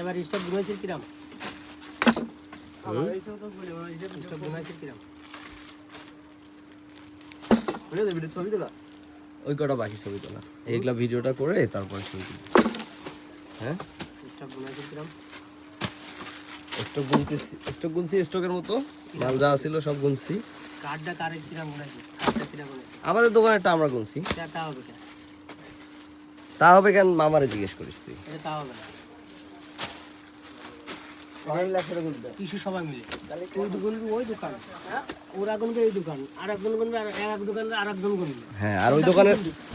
এবার স্টক গুনাইছিস কিরাম? স্টক গুনাইছিস কিরাম? ছবি তোলা ওই কটা বাকি ছবি তোলা, এইগুলা ভিডিওটা করে তারপর ছবি তুলি। হ্যাঁ স্টক গুনাইছিস কিরাম? স্টক গুনছি, স্টকের মতো মাল যা ছিল সব গুনছি। কার্ডটা কারে কিরাম গুনাইছিস? কার্ডটা কিরাম গুনাইছিস? আমাদের দোকানেরটা আমরা গুনছি। তা হবে কেন? তা হবে কেন, মামারে জিজ্ঞেস করিস তুই। এটা তা হবে না। সবাই মিলে একসাথে গুনতে কিছু সবাই মিলে তুই গুনবি ওই দোকান, ওরা গুনবে এই দোকান, আর একজন গুনবে আর এক দোকান আর একজন গুনবে। হ্যাঁ, আর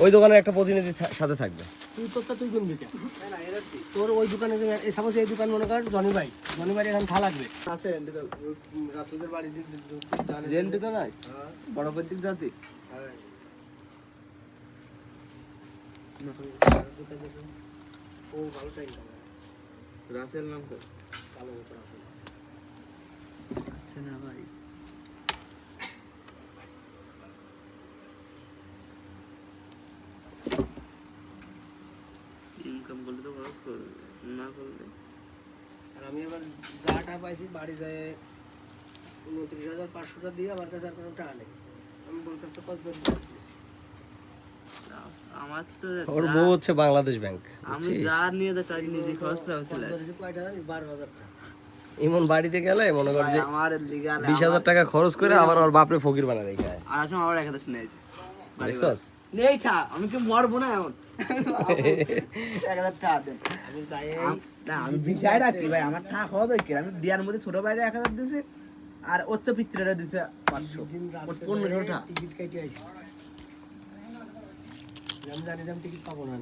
ওই দোকানের একটা প্রতিনিধি সাথে থাকবে। তুই তোরটা তুই গুনবি কেন? তোর ওই দোকানে সাপোজ এই দোকান মনে কর জনি ভাই এখানে খা লাগবে আছে রাসেলদের বাড়ি রেন্ট তো নাই বড় পৈতৃক জাতি হ্যাঁ ও ভালো টাইম রাসেল নাম তো ভালো মতো আছে আচ্ছা না ভাই ইনকাম করলে তো খরচ করবে না করলে। আর আমি এবার যা টাকা পাইছি বাড়ি যায় 29,500 দিয়ে আমার কাছে আর কোনো টাকা নেই। আমি বোর কাছ থেকে 5,000 আমার তো ওর বউ হচ্ছে বাংলাদেশ ব্যাংক। আমি যা নিয়ে তো কাজ নিজে খরচ করা হচ্ছিল। 5,000 কয়টা জানি 12,000 টাকা। ইমন বাড়িতে গেলে মনে কর যে আমার লিগাল 20,000 টাকা খরচ করে আবার ওর বাপরে ফকির বানায় রেখে আয়। আর আসলে আমার 1000 নিয়েছে দেখছস? নেই ঠা আমি কি মরবো না এমন 1000 টাকা দেন আমি যাই না আমি বিষয় রাখি ভাই আমার টাকা খরচ হয় কি আমি দেওয়ার মধ্যে ছোট ভাইরা 1000 দিয়েছে আর ওচ্চ পিত্রেরা দিছে 500 দিন রাতে 1500 টাকা টিকিট কেটে আইছি। আমি জানি যে আমি টিকিট পাবো না।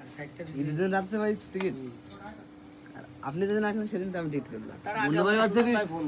আর ফ্যাক্টর ঈদের রাত্রে ভাই টিকিট আপনি যেদিন আসবেন সেদিন তো আমি টিকিট করলাম তার আগে আমার ফোন